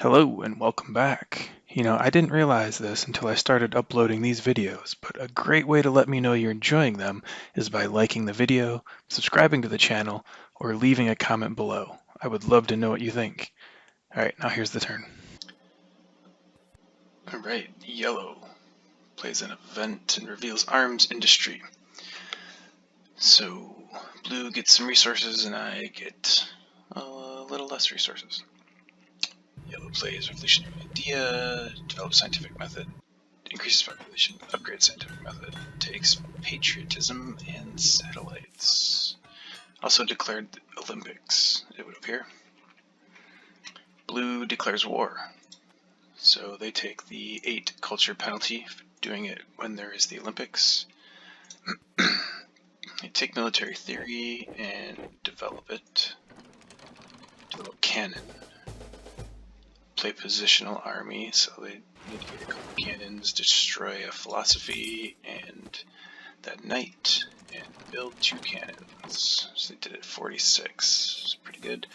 Hello and welcome back. I didn't realize this until I started uploading these videos, but a great way to let me know you're enjoying them is by liking the video, subscribing to the channel, or leaving a comment below. I would love to know what you think. Alright, now here's the turn. Alright, yellow plays an event and reveals arms industry. So, blue gets some resources and I get a little less resources. Yellow plays revolutionary idea, develops scientific method, increases population, upgrades scientific method, takes patriotism and satellites. Also declared Olympics, it would appear. Blue declares war. So they take the 8 culture penalty for doing it when there is the Olympics. They take military theory and develop it. Develop cannon. Play positional army, so they need to get a couple cannons, destroy a philosophy, and that knight, and build 2 cannons. So they did it 46. It's pretty good.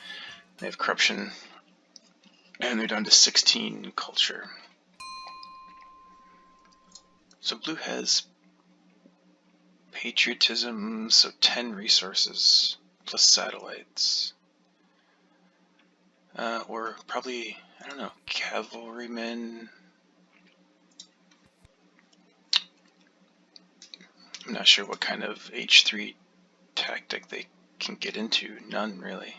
They have corruption, and they're down to 16 culture. So blue has patriotism, so 10 resources, plus satellites. Or probably, I don't know, cavalrymen. I'm not sure what kind of H3 tactic they can get into. None, really.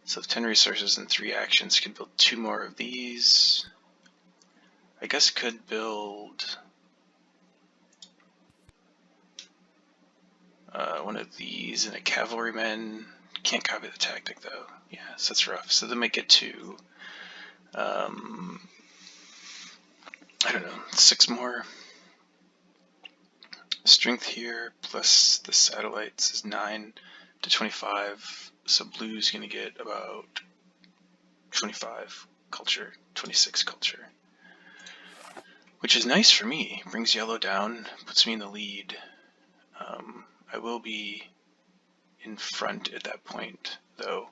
So 10 resources and 3 actions. Could build 2 more of these. I guess could build one of these and a cavalryman. Can't copy the tactic though. Yeah, so that's rough. So they might get to, I don't know, 6 more. Strength here plus the satellites is 9 to 25. So blue's gonna get about 25 culture, 26 culture. Which is nice for me. Brings yellow down, puts me in the lead. I will be in front at that point, though.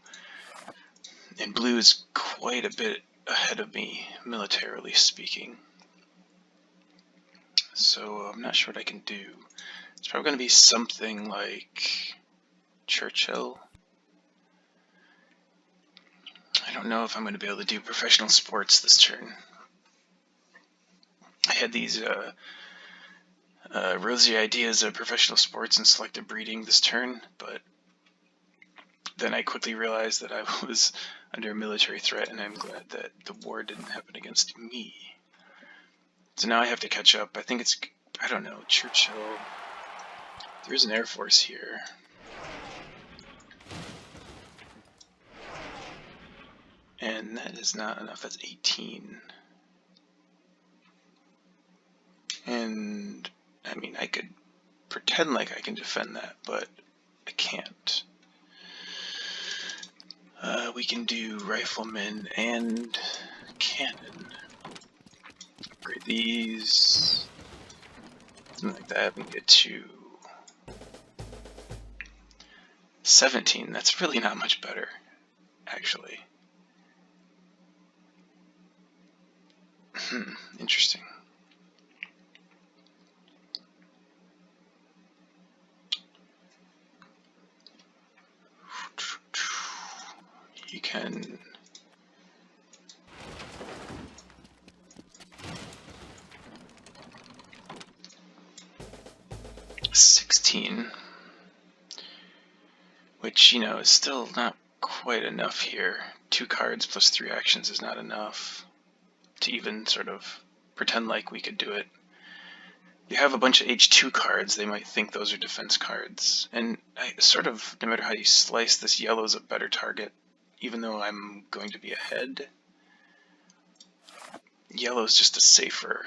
And blue is quite a bit ahead of me, militarily speaking. So I'm not sure what I can do. It's probably going to be something like Churchill. I don't know if I'm going to be able to do professional sports this turn. I had these rosy ideas of professional sports and selective breeding this turn, but then I quickly realized that I was under a military threat, and I'm glad that the war didn't happen against me. So now I have to catch up. I think it's, I don't know, Churchill. There's an Air Force here. And that is not enough. That's 18. And, I mean, I could pretend like I can defend that, but I can't. We can do riflemen and cannon. Upgrade these. Something like that. We can get to 17. That's really not much better, actually. Interesting. You can $16, which, you know, is still not quite enough here. 2 cards plus 3 actions is not enough to even sort of pretend like we could do it. You have a bunch of H2 cards, they might think those are defense cards. And sort of, no matter how you slice, this yellow is a better target, even though I'm going to be ahead. Yellow is just a safer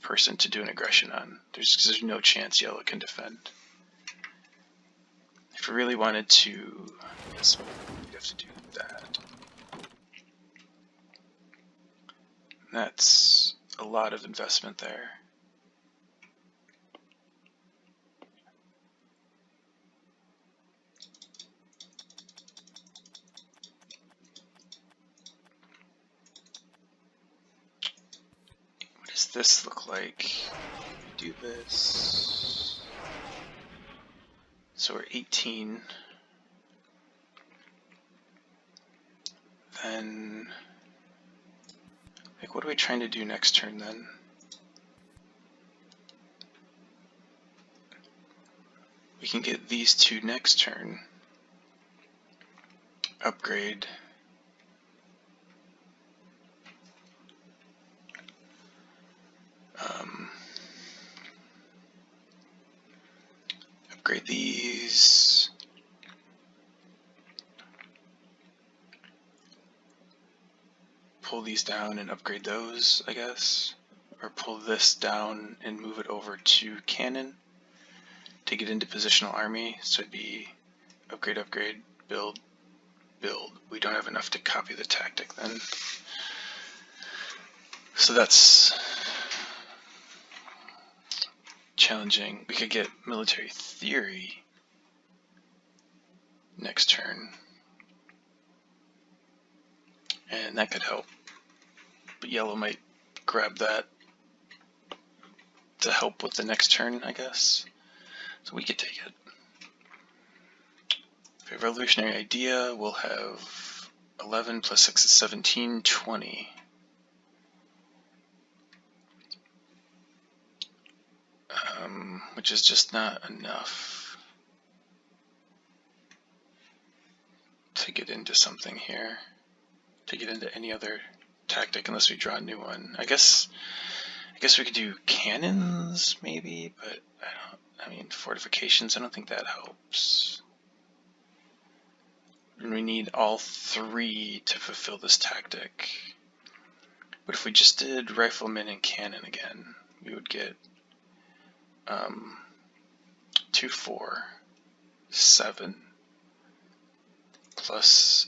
person to do an aggression on. There's no chance yellow can defend. If we really wanted to, I guess we'd have to do that. That's a lot of investment there. this look like? Do this. So we're 18. Then, like, what are we trying to do next turn then? We can get these two next turn. Upgrade. Upgrade these. Pull these down and upgrade those, I guess. Or pull this down and move it over to cannon to get into positional army. So it'd be upgrade, upgrade, build, build. We don't have enough to copy the tactic then. So that's challenging. We could get military theory next turn, and that could help. But yellow might grab that to help with the next turn, I guess. So we could take it. For revolutionary idea, we'll have 11 plus 6 is 17, 20. Which is just not enough to get into something here, to get into any other tactic unless we draw a new one. I guess we could do cannons maybe, but I mean fortifications, I don't think that helps. And we need all three to fulfill this tactic. But if we just did rifleman and cannon again, we would get 2, 4, 7 plus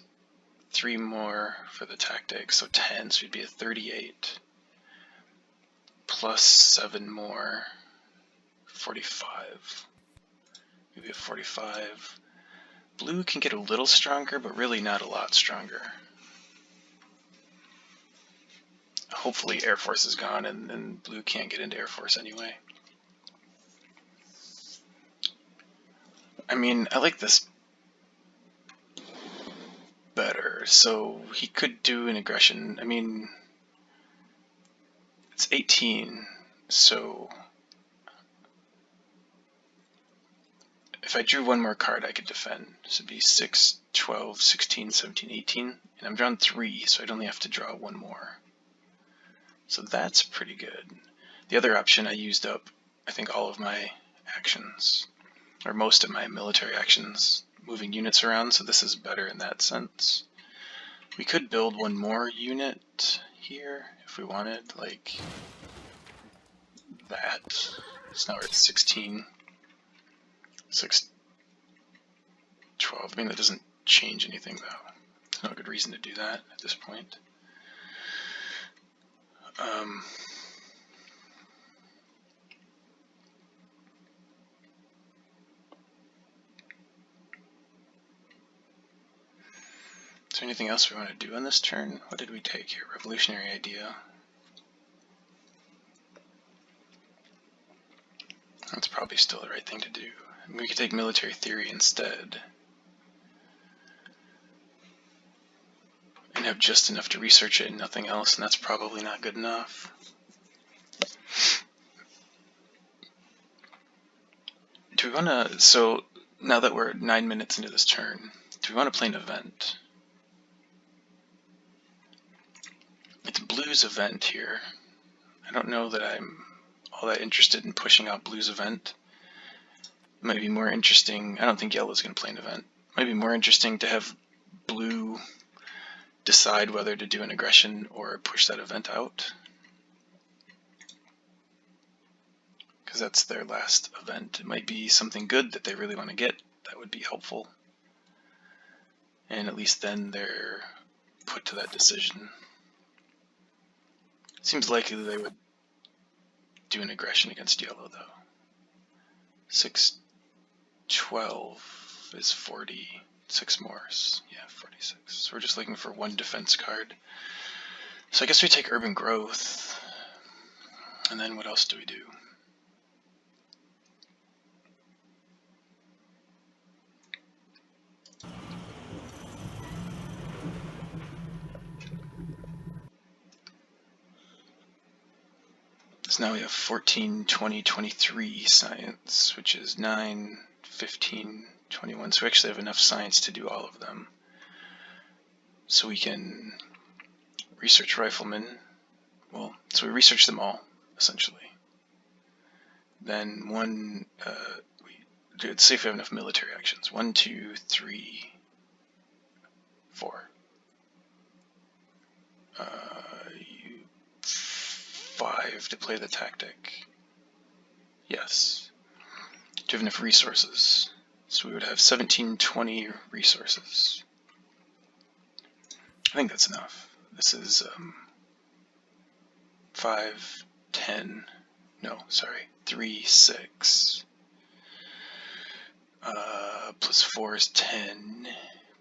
3 more for the tactic, so 10, so we'd be at 38 plus 7 more, 45. Maybe a 45. Blue can get a little stronger, but really not a lot stronger. Hopefully Air Force is gone and then blue can't get into Air Force anyway. I mean, I like this better. So he could do an aggression. I mean, it's 18, so if I drew one more card, I could defend. So it'd be 6, 12, 16, 17, 18. And I'm drawn 3, so I'd only have to draw 1 more. So that's pretty good. The other option, I used up, I think, all of my actions, or most of my military actions, moving units around, so this is better in that sense. We could build one more unit here if we wanted, like that. So now we're at 16. 6, 12. I mean, that doesn't change anything, though. There's no good reason to do that at this point. Is there anything else we want to do on this turn? What did we take here? Revolutionary idea. That's probably still the right thing to do. I mean, we could take military theory instead. And have just enough to research it and nothing else, and that's probably not good enough. Do we want to, so now that we're 9 minutes into this turn, do we want to play an event? It's Blue's event here. I don't know that I'm all that interested in pushing out Blue's event. It might be more interesting, I don't think Yellow's going to play an event. It might be more interesting to have Blue decide whether to do an aggression or push that event out. Because that's their last event. It might be something good that they really want to get. That would be helpful. And at least then they're put to that decision. Seems likely they would do an aggression against Yellow, though. 6, 12 is 40. 6 more. Yeah, 46. So we're just looking for 1 defense card. So I guess we take Urban Growth. And then what else do we do? So now we have 14, 20, 23 science, which is 9, 15, 21. So we actually have enough science to do all of them. So we can research riflemen. Well, so we research them all, essentially. Then let's see if we have enough military actions. 1, 2, 3, 4. 5 to play the tactic. Yes. Do you have enough resources? So we would have 17, 20 resources. I think that's enough. This is 5, 10, no, sorry, 3, 6. Plus 4 is 10,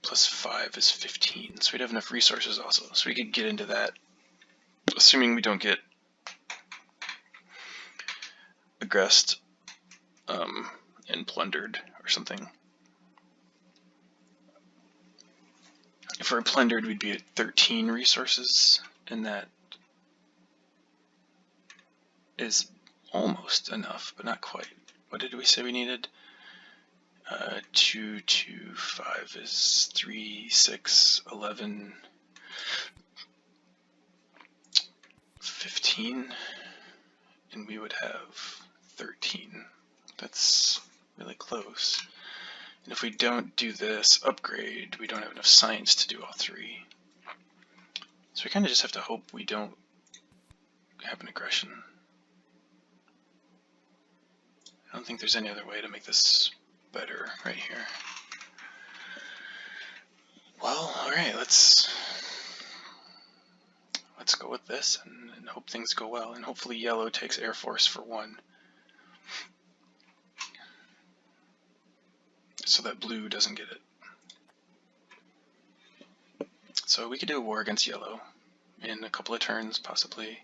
plus 5 is 15. So we'd have enough resources also. So we could get into that, assuming we don't get aggressed and plundered or something. If we're plundered, we'd be at 13 resources, and that is almost enough, but not quite. What did we say we needed? 2, 2, 5 is 3, 6, 11, 15, and we would have 13. That's really close. And if we don't do this upgrade, we don't have enough science to do all 3. So we kind of just have to hope we don't have an aggression. I don't think there's any other way to make this better right here. Well, alright, let's go with this and hope things go well. And hopefully yellow takes Air Force for 1. So that blue doesn't get it. So we could do a war against yellow in a couple of turns, possibly.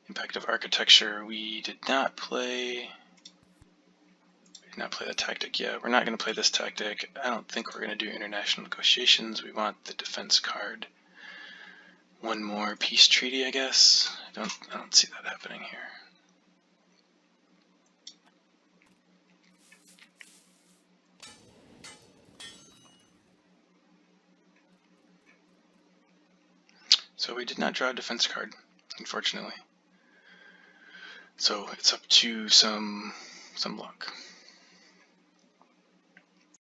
Impact of architecture. We did not play the tactic yet. We're not going to play this tactic. I don't think we're going to do international negotiations. We want the defense card. One more peace treaty, I guess. I don't see that happening here. So we did not draw a defense card, unfortunately. So it's up to some luck.